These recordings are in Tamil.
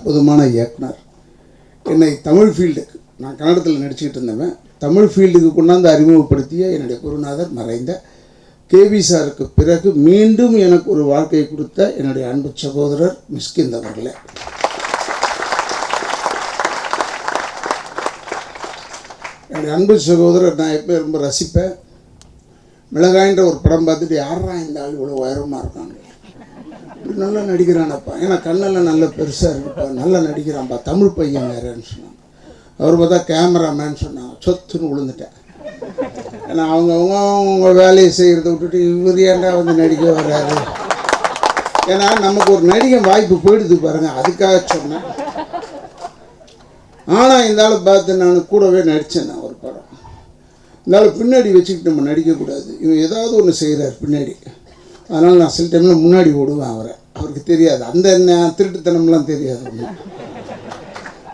அற்புதமான இயக்குனர் என்னை தமிழ் ஃபீல்டுக்கு, நான் கன்னடத்தில் நடிச்சுக்கிட்டு இருந்தவன், தமிழ் ஃபீல்டுக்கு கொண்டாந்து அறிமுகப்படுத்திய என்னுடைய குருநாதர் மறைந்த கேவி சாருக்கு பிறகு மீண்டும் எனக்கு ஒரு வாழ்க்கையை கொடுத்த என்னுடைய அன்பு சகோதரர் மிஸ்கிந்த் அவர்களே. என்னுடைய அன்பு சகோதரர் நான் எப்போ ரொம்ப ரசிப்பேன். மிளகாய்ன்ற ஒரு படம் பார்த்துட்டு யாரா இந்த ஆள் இவ்வளோ உயரமாக இருக்காங்க, இப்படி நல்லா நடிக்கிறானப்பா, ஏன்னா கண்ணெல்லாம் நல்ல பெருசாக இருக்குப்பா, நல்லா நடிக்கிறான்ப்பா, தமிழ் பையன் வேறேன்னு சொன்னாங்க. அவர் பார்த்தா கேமராமேன் சொன்னாங்க. சொத்துன்னு விழுந்துட்டேன். ஏன்னா அவங்க வேலையை செய்கிறத விட்டுட்டு இவர் ஏன்டா வந்து நடிக்க வர்றாரு, ஏன்னா நமக்கு ஒரு நடிகன் வாய்ப்பு போயிடுது பாருங்கள், அதுக்காக சொன்னேன். ஆனால் இந்த ஆளை பார்த்து நான் கூடவே நடித்தேன். நான் ஒரு படம் இந்த ஆளை பின்னாடி வச்சுக்கிட்டு நம்ம நடிக்கக்கூடாது, இவன் ஏதாவது ஒன்று செய்கிறார் பின்னாடி, அதனால் நான் சில டைமில் முன்னாடி ஓடுவேன். அவருக்கு தெரியாது, அந்த திருட்டுத்தனம்லாம் தெரியாது.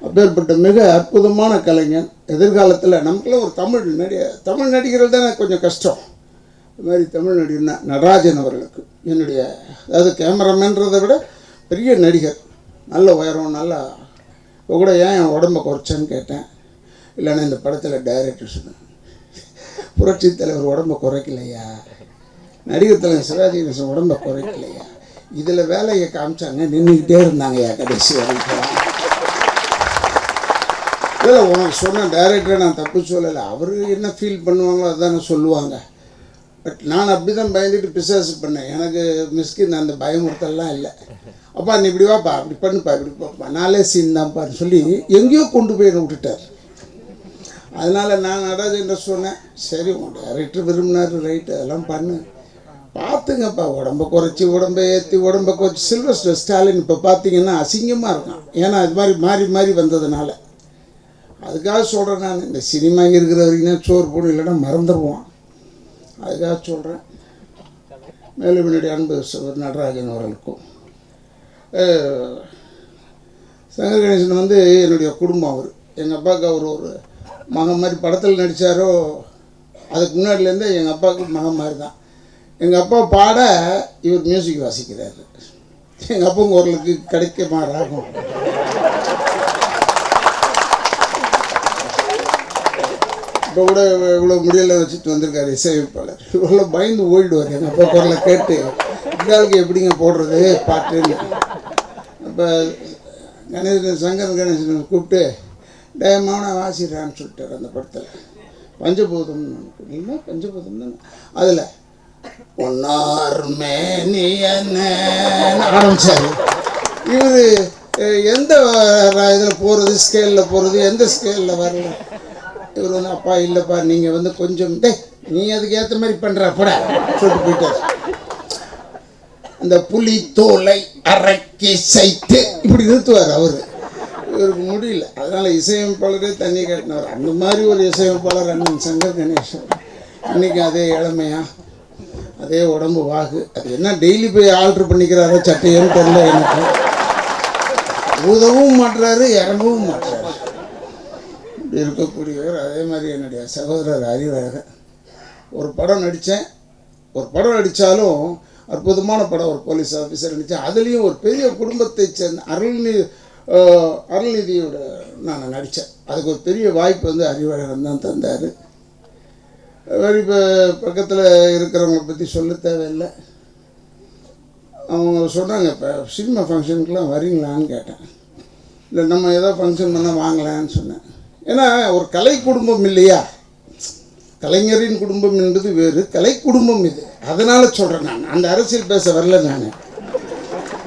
அப்பேற்பட்ட மிக அற்புதமான கலைஞன். எதிர்காலத்தில் நமக்குலாம் ஒரு தமிழ் நடிகர்கள் தான் கொஞ்சம் கஷ்டம். இது மாதிரி தமிழ் நடிகர்னா நடராஜன் அவர்களுக்கு என்னுடைய, அதாவது கேமராமேன்றதை விட பெரிய நடிகர், நல்ல உயரம், நல்லா. இப்போ கூட ஏன் என் உடம்பை குறைச்சேன்னு கேட்டேன். இல்லைன்னா இந்த படத்தில் டைரக்டர் சொன்னேன், புரட்சி தலைவர் உடம்பை குறைக்கலையா, நடிகர் தலைவர் சிவாஜி கணேசன் உடம்பை குறைக்கலையா, இதில் வேலையை காமிச்சாங்க, நின்றுக்கிட்டே இருந்தாங்கய்யா கடைசி வரைக்கும். இல்லை உனக்கு சொன்ன டைரக்டரை நான் தப்பு சொல்லலை, அவர் என்ன ஃபீல் பண்ணுவாங்களோ அதுதானே சொல்லுவாங்க. பட் நான் அப்படி தான் பயந்துட்டு பிசாசு பண்ணேன். எனக்கு மிஸ்கின் அந்த பயமுறுத்தலாம் இல்லை. அப்பா நீ இப்படி வாப்பா, அப்படி பண்ணுப்பா, இப்படி பாப்பா, நாளே சீன் தான்ப்பான்னு சொல்லி எங்கேயோ கொண்டு போய் விட்டுட்டார். அதனால் நான் நடராஜன் சொன்னேன், சரி உன் டைரக்டர் விரும்பினார், ரைட்டு, அதெல்லாம் பண்ணு, பார்த்துங்கப்பா, உடம்பை குறைச்சி உடம்பை ஏற்றி உடம்பை குறைச்சி. சில்வஸ்டர் ஸ்டாலின் இப்போ பார்த்தீங்கன்னா அசிங்கமாக இருக்கான், ஏன்னா அது மாதிரி மாறி மாறி வந்ததுனால. அதுக்காக சொல்கிறேன், நான் இந்த சினிமா இருக்கிற வரைக்கும் சோறு போடும், இல்லைன்னா மறந்துடுவான், அதுக்காக சொல்கிறேன். மேலும் என்னுடைய அன்பு நடராஜன் அவர்களுக்கும் சங்கர் கணேசன் வந்து என்னுடைய குடும்பம். அவர் எங்கள் அப்பாவுக்கு அவர் ஒரு மகன் மாதிரி. படத்தில் நடித்தாரோ அதுக்கு முன்னாடிலேருந்தே எங்கள் அப்பாவுக்கு மகன் மாதிரி தான். எங்கள் அப்பா பாட இவர் மியூசிக் வாசிக்கிறாரு. எங்கள் அப்பா குரலுக்கு கிடைக்க மாறாகும். இப்போ கூட இவ்வளோ முடியலை வச்சுட்டு வந்திருக்காரு இசையமைப்பாளர். இவ்வளோ பயந்து ஓடிடுவார் எங்கள் அப்பா குரலை கேட்டு, இந்தாளுக்கு எப்படிங்க போடுறது பாட்டுன்னு. இப்போ சங்கர் கணேசன் கூப்பிட்டு டயமான வாசிடுறான்னு சொல்லிட்டார் அந்த படத்தில். பஞ்சபூதம் இல்லை, பஞ்சபூதம் தானே, அதில் ஒன்னாருமே நீ என்ன ஆரம்பிச்சார். இவர் எந்த இதில் போகிறது, ஸ்கேலில் போகிறது, எந்த ஸ்கேலில் வரல. இவர் வந்து அப்பா இல்லைப்பா நீங்கள் வந்து கொஞ்சம் நீ அதுக்கு ஏற்ற மாதிரி பண்ணுற பட சொல்லிட்டு போயிட்டார். அந்த புலி தோலை அரைக்கி சைத்து இப்படி நிறுத்துவார் அவர். இவருக்கு முடியல, அதனால் இசையமைப்பாளரே தண்ணி கட்டினவர். அந்த மாதிரி ஒரு இசையமைப்பாளர் அண்ணன் சங்கர் கணேசன். இன்றைக்கி அதே இளமையாக, அதே உடம்பு வாகு. அது என்ன டெய்லி போய் ஆல்ட்ரு பண்ணிக்கிறாரோ சட்டையோன்னு தெரியல எனக்கு. உதவும் மாட்டுறாரு, இறங்கவும் மாட்டுறாரு. இப்படி இருக்கக்கூடியவர். அதே மாதிரி என்னுடைய சகோதரர் அறிவழகன். ஒரு படம் நடித்தேன். ஒரு படம் நடித்தாலும் அற்புதமான படம், ஒரு போலீஸ் ஆஃபீஸர் நடித்தேன். அதுலேயும் ஒரு பெரிய குடும்பத்தை சேர்ந்த அருள்நிதியோட நான் நடித்தேன். அதுக்கு ஒரு பெரிய வாய்ப்பு வந்து அறிவழகன் தான் தந்தார். வேறு இப்போ பக்கத்தில் இருக்கிறவங்களை பற்றி சொல்ல தேவையில்லை. அவங்க சொன்னாங்க, இப்போ சினிமா ஃபங்க்ஷனுக்கெலாம் வரீங்களான்னு கேட்டேன். இல்லை நம்ம ஏதோ ஃபங்க்ஷன் பண்ணால் வாங்கலான்னு சொன்னேன். ஏன்னா ஒரு கலை குடும்பம் இல்லையா, கலைஞரின் குடும்பம் என்பது வேறு, கலை குடும்பம் இது. அதனால் சொல்கிறேன். நான் அந்த அரசியல் பேச வரல. நான்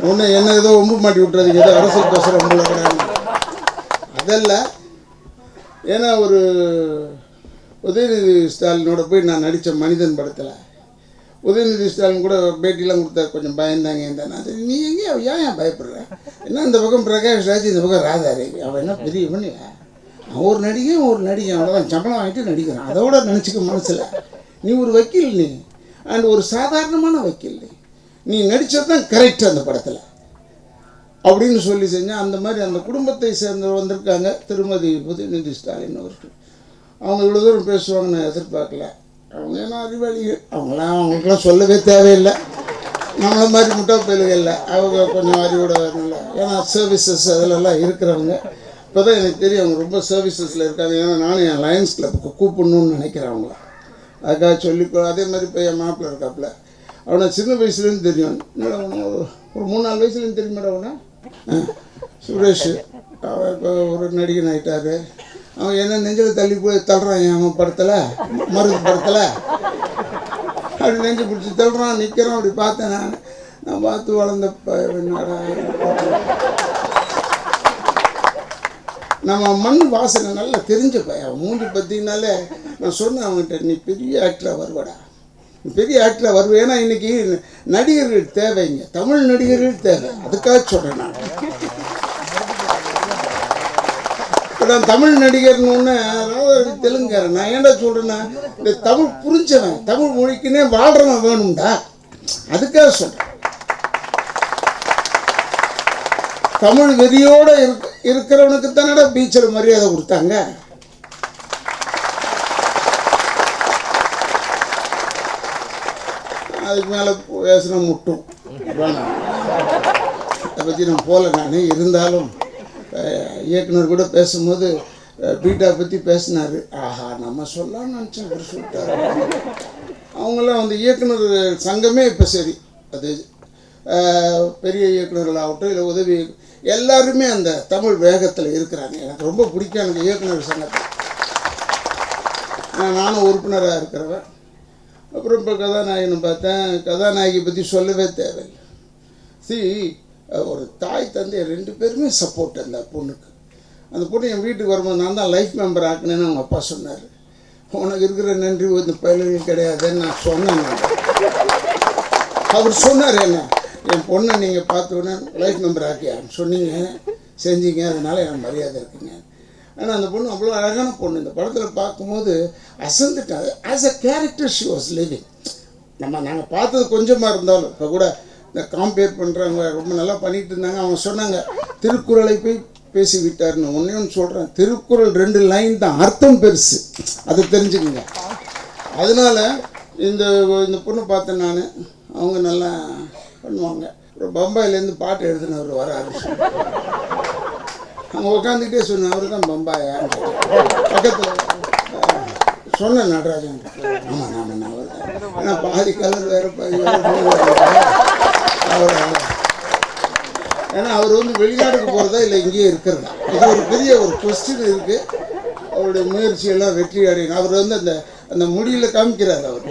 ஒன்று என்ன ஏதோ ஒம்பு மாட்டி விட்டுறதுக்கு ஏதோ அரசியல் பேசுகிற ஒம்புல கிடையாது அதல்ல. ஏன்னா ஒரு உதயநிதி ஸ்டாலினோட போய் நான் நடித்த மனிதன் படத்தில் உதயநிதி ஸ்டாலின் கூட பேட்டிலாம் கொடுத்தா கொஞ்சம் பயந்தாங்க. இருந்தா நீ எங்கேயா ஏன் பயப்படுற, என்ன இந்த பக்கம் பிரகாஷ் ராஜ், இந்த பக்கம் ராதாரவி, அவன் என்ன பெரிய பண்ணியா, அவன் ஒரு நடிகன் அவ்வளோதான், சம்பளம் வாங்கிட்டு நடிக்கிறான், அதோட நினச்சிக்க மனசில். நீ ஒரு வக்கீல், நீ அண்ட் ஒரு சாதாரணமான வக்கீல், நீ நடித்தது தான் கரெக்ட் அந்த படத்தில் அப்படின்னு சொல்லி செஞ்சால். அந்த மாதிரி அந்த குடும்பத்தை சேர்ந்து வந்திருக்காங்க திருமதி உதயநிதி ஸ்டாலின் அவர்கள். அவங்க இவ்வளோ தூரம் பேசுவாங்க நான் எதிர்பார்க்கல. அவங்க ஏன்னா அறிவாளிகள், அவங்களுக்கெல்லாம் சொல்லவே தேவையில்லை. நம்மளை மாதிரி முட்டை பயிலுகள் இல்லை, அவங்க கொஞ்சம் அறிவோட நல்லா, ஏன்னா சர்வீசஸ் அதிலெல்லாம் இருக்கிறவங்க. இப்போ தான் எனக்கு தெரியும் அவங்க ரொம்ப சர்வீசஸில் இருக்காங்க. ஏன்னா நானும் என் லயன்ஸ் கிளப்புக்கு கூப்பிடணுன்னு நினைக்கிறேன் அவங்கள. அதுக்காக சொல்லி அதே மாதிரி இப்போ என் மாப்பிள்ள இருக்காப்புல, அவனை சின்ன வயசுலேருந்து தெரியும். ஒரு 3-4 வயசுலேருந்து தெரியும் மேடம் அவனை. சுரேஷ் அவன் இப்போ ஒரு நடிகன் ஆகிட்டார். அவன் என்ன நெஞ்சில் தள்ளி போய் தள்ளுறான், அவன் படத்தில் மருந்து படத்தில் அப்படி நெஞ்சு பிடிச்சி தள்ளுறான், நிற்கிறான். அப்படி பார்த்தேன் நான் பார்த்து வளர்ந்த நம்ம மண் வாசனை நல்லா தெரிஞ்ச பையன். மூஞ்சி பார்த்தீங்கனாலே நான் சொன்னேன் அவங்ககிட்ட, நீ பெரிய ஆக்டராக வருவடா, நீ பெரிய ஆக்டராக வருவேன். ஏன்னா இன்றைக்கி நடிகர்கள் தேவைங்க, தமிழ் நடிகர்கள் தேவை. அதுக்காக சொல்கிறேன் நான். இப்போ நான் தமிழ் நடிகர்னு ஒன்று, அதாவது தெலுங்காரன். நான் ஏன்டா சொல்கிறேன்னா, இந்த தமிழ் புரிஞ்சவன், தமிழ் மொழிக்குன்னே வாழ்கிறவன் வேணும்டா, அதுக்காக சொல்கிறேன். தமிழ் வெறியோடு இருக்கிறவனுக்கு தானடா பீச்சில் மரியாதை கொடுத்தாங்க. அதுக்கு மேலே பேசினா முட்டும் வேணாம், அதை பற்றி நான் போகல. நான் இருந்தாலும் இயக்குனர் கூட பேசும்போது பீட்டா பற்றி பேசினார். ஆஹா, நம்ம சொல்லலாம்னு நினச்சேன், அவர் சொல்லிட்டார். அவங்களாம் வந்து இயக்குனர் சங்கமே இப்போ சரி, அது பெரிய இயக்குநர்கள் ஆகட்டும் இல்லை உதவி எல்லாருமே அந்த தமிழ் வேகத்தில் இருக்கிறாங்க. எனக்கு ரொம்ப பிடிக்கும் அந்த இயக்குனர் சங்கத்தில். நானும் உறுப்பினராக இருக்கிறவன். அப்புறம் இப்போ கதாநாயகனை பார்த்தேன். கதாநாயகி பற்றி சொல்லவே தேவையில்லை. ஒரு தாய் தந்தை 2 பேருமே சப்போர்ட் அந்த பொண்ணுக்கு. அந்த பொண்ணு என் வீட்டுக்கு வரும்போது நான் தான் லைஃப் மெம்பர் ஆக்குனேன்னு அவங்க அப்பா சொன்னார். உனக்கு இருக்கிற நன்றி இந்த பயில்கள் கிடையாதுன்னு நான் சொன்னேன். அவர் சொன்னார், என்ன என் பொண்ணை நீங்கள் பார்த்தோன்னே லைஃப் மெம்பர் ஆக்கியா சொன்னீங்க, செஞ்சீங்க, அதனால் எனக்கு மரியாதை இருக்குங்க. ஆனால் அந்த பொண்ணு அவ்வளோ அழகான பொண்ணு. இந்த படத்தில் பார்க்கும்போது அசந்துட்டாங்க. As a character she was living. நாங்கள் பார்த்தது கொஞ்சமாக இருந்தாலும் இப்போ கூட இந்த காம்பேர் பண்ணுறவங்க ரொம்ப நல்லா பண்ணிகிட்டு இருந்தாங்க. அவங்க சொன்னாங்க திருக்குறளை போய் பேசி விட்டார்னு. ஒன்று சொல்கிறேன், திருக்குறள் 2 லைன் தான், அர்த்தம் பெருசு, அதை தெரிஞ்சுக்கங்க. அதனால் இந்த பொண்ணு பார்த்தேன் நான். அவங்க நல்லா பண்ணுவாங்க. அப்புறம் பம்பாயிலேருந்து பாட்டு எழுதினவர் வர ஆரம்பிச்சு. அவங்க உட்காந்துக்கிட்டே சொன்னேன், அவர் தான் பம்பாயா பக்கத்தில் சொன்னேன் நடராஜன். ஆமாம் நான் அவர் தான். ஏன்னா பாதி கலர் வேறு பாதி அவர். ஏன்னா அவர் வந்து வெளிநாட்டுக்கு போகிறதா இல்லை இங்கேயே இருக்கிறதா, இது ஒரு பெரிய ஒரு கொஸ்டின் இருக்குது. அவருடைய முயற்சியெல்லாம் வெற்றி அடையணும். அவர் வந்து அந்த முடியில் காமிக்கிறார் அவர்.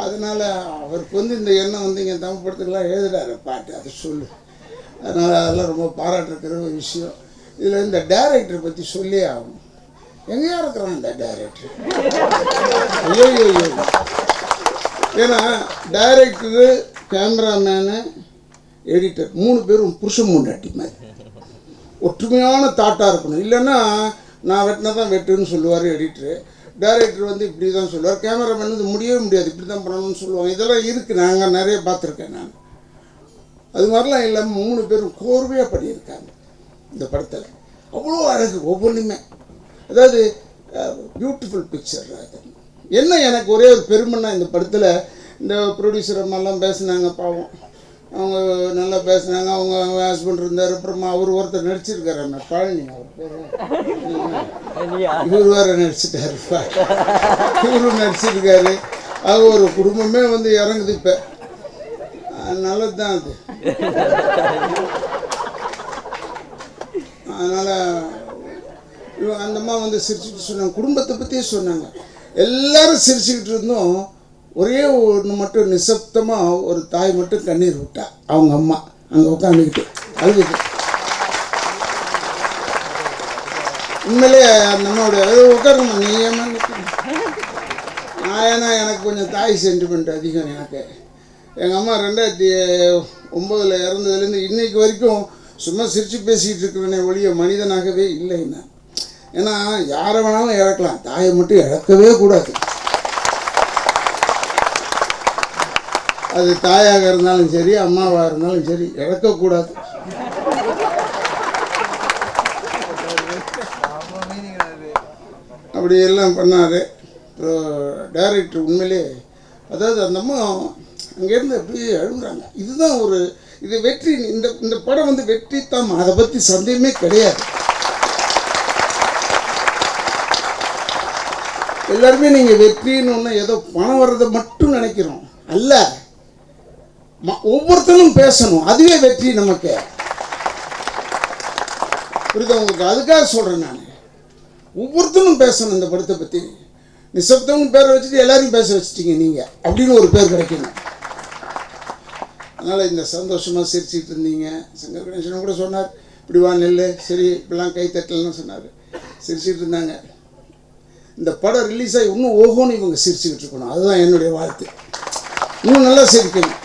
அதனால் அவருக்கு வந்து இந்த எண்ணம் வந்து இங்கே தமிழ் படத்துக்கெல்லாம் எழுதுறாரு பாட்டு, அதை சொல்லு. அதனால் அதெல்லாம் ரொம்ப பாராட்டுக்கிற ஒரு விஷயம். இதில் இந்த டைரக்டரை பற்றி சொல்லே ஆகணும். எங்கேயா இருக்கிறான் இந்த டைரக்டர்? ஐயோ ஐயோ. ஏன்னா டைரக்டரு, கேமராமேனு, எடிட்டர் 3 பேரும் புருஷன் முன்னாடி மாதிரி ஒற்றுமையான தாட்டாக இருக்கணும். இல்லைன்னா நான் வெட்டினா தான் வெட்டுன்னு சொல்லுவார் எடிட்டரு. டைரக்டர் வந்து இப்படி தான் சொல்லுவார். கேமராமேன் வந்து முடியவே முடியாது, இப்படி தான் பண்ணணும்னு சொல்லுவாங்க. இதெல்லாம் இருக்குது, நாங்கள் நிறைய பார்த்துருக்கேன் நான். அது மாதிரிலாம் இல்லாமல் 3 பேரும் கோர்வையாக பண்ணியிருக்காங்க இந்த படத்தில். அவ்வளோ அழகு ஒவ்வொன்றுமே. அதாவது பியூட்டிஃபுல் பிக்சர். அது என்ன எனக்கு ஒரே ஒரு பெருமைன்னா, இந்த படத்தில் இந்த ப்ரொடியூசர் அம்மாலாம் பேசுனாங்க, பாவம் அவங்க நல்லா பேசுனாங்க. அவங்க ஹஸ்பண்ட் இருந்தார். அப்புறமா அவர் ஒருத்தர் நடிச்சிருக்காரு, அந்த பழனி, அவர் பேர் இவர் வேறு நடிச்சிட்டாரு, இவரும் நடிச்சிருக்காரு. அது ஒரு குடும்பமே வந்து இறங்குது இப்போ. நல்லது தான் அது. அதனால் அந்த அம்மா வந்து சிரிச்சுட்டு சொன்னாங்க, குடும்பத்தை பற்றியே சொன்னாங்க. எல்லோரும் சிரிச்சுக்கிட்டு இருந்தோம். ஒரே ஒன்று மட்டும் நிசப்தமாக ஒரு தாய் மட்டும் கண்ணீர் விட்டா. அவங்க அம்மா அங்கே உட்காந்துக்கிட்டு அழுகுது. உண்மையிலே அந்த அம்மாவுடைய உட்காருமா நீ ஏமா நான், ஏன்னா எனக்கு கொஞ்சம் தாய் சென்டிமெண்ட் அதிகம். எனக்கு எங்கள் அம்மா 2009 இறந்ததுலேருந்து இன்றைக்கு வரைக்கும் சும்மா சிரித்து பேசிக்கிட்டு இருக்கிறனே ஒழிய மனிதனாகவே இல்லைன்னா. ஏன்னா யாரை வேணாலும் இழக்கலாம், தாயை மட்டும் இழக்கவே கூடாது. அது தாயாக இருந்தாலும் சரி, அம்மாவாக இருந்தாலும் சரி, இழக்கக்கூடாது. அப்படி எல்லாம் பண்ணார் டைரக்டர். உண்மையிலே அதாவது அந்த அம்மா அங்கேருந்து அப்படியே அழுகுறாங்க. இதுதான் ஒரு இது வெற்றி. இந்த படம் வந்து வெற்றி தான், அதை பற்றி சந்தேகமே கிடையாது. எல்லாருமே நீங்கள் வெற்றின்னு ஒன்று ஏதோ பணம் வர்றதை மட்டும் நினைக்கிறோம் அல்ல, ஒவ்வொருத்தரும் பேசணும், அதுவே வெற்றி நமக்கு. புரியுதா உங்களுக்கு? அதுக்காக சொல்கிறேன் நான், ஒவ்வொருத்தரும் பேசணும் இந்த படத்தை பற்றி. நிசப்தம்னு பேரை வச்சுட்டு எல்லாரையும் பேச வச்சுட்டீங்க நீங்கள் அப்படின்னு ஒரு பேர் கிடைக்கணும். அதனால் இந்த சந்தோஷமாக சிரிச்சிட்டு இருந்தீங்க. சங்கர் கணேசன் கூட சொன்னார், இப்படி வா நெல், சரி இப்படிலாம் கை தட்டலன்னு சொன்னார். சிரிச்சிட்டு இருந்தாங்க. இந்த படம் ரிலீஸ் ஆகி இன்னும் ஓஹோன்னு இவங்க சிரிச்சுக்கிட்டு இருக்கணும், அதுதான் என்னுடைய வாழ்த்து. இன்னும் நல்லா சிரிக்கணும்.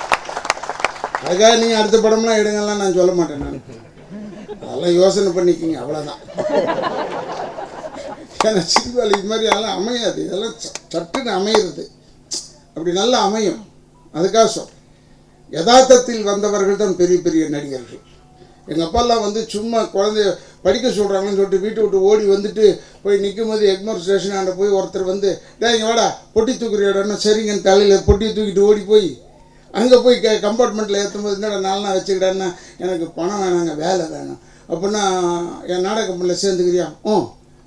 அதுக்காக நீங்கள் அடுத்த படம்லாம் எடுங்கலாம் நான் சொல்ல மாட்டேன். நான் அதெல்லாம் யோசனை பண்ணிக்கிங்க, அவ்வளோதான். ஏன்னா சினிமாவில் இது மாதிரி அதெல்லாம் அமையாது, இதெல்லாம் சட்டுன்னு அமையிறது, அப்படி நல்லா அமையும். அதுக்காக சொல்கிறேன், யதார்த்தத்தில் வந்தவர்கள் தான் பெரிய பெரிய நடிகர்கள். எங்கள் அப்பாலாம் வந்து சும்மா குழந்தைய படிக்க சொல்கிறாங்கன்னு சொல்லிட்டு வீட்டை விட்டு ஓடி வந்துட்டு போய் நிற்கும் போது எக்மோர் ஸ்டேஷனாண்ட போய் ஒருத்தர் வந்து, இங்கே வாடா பொட்டி தூக்குறியாடன்னா சரிங்கன்னு தலையில் பொட்டியை தூக்கிட்டு ஓடி போய் அங்கே போய் கம்பார்ட்மெண்ட்டில் ஏற்றும் போது, என்னடா 4 நாள் வச்சுக்கிட்டான்னா, எனக்கு பணம் வேணாங்க, வேலை வேணும். அப்படின்னா என் நாடக கம்பெனியில் சேர்ந்துக்கிறியா?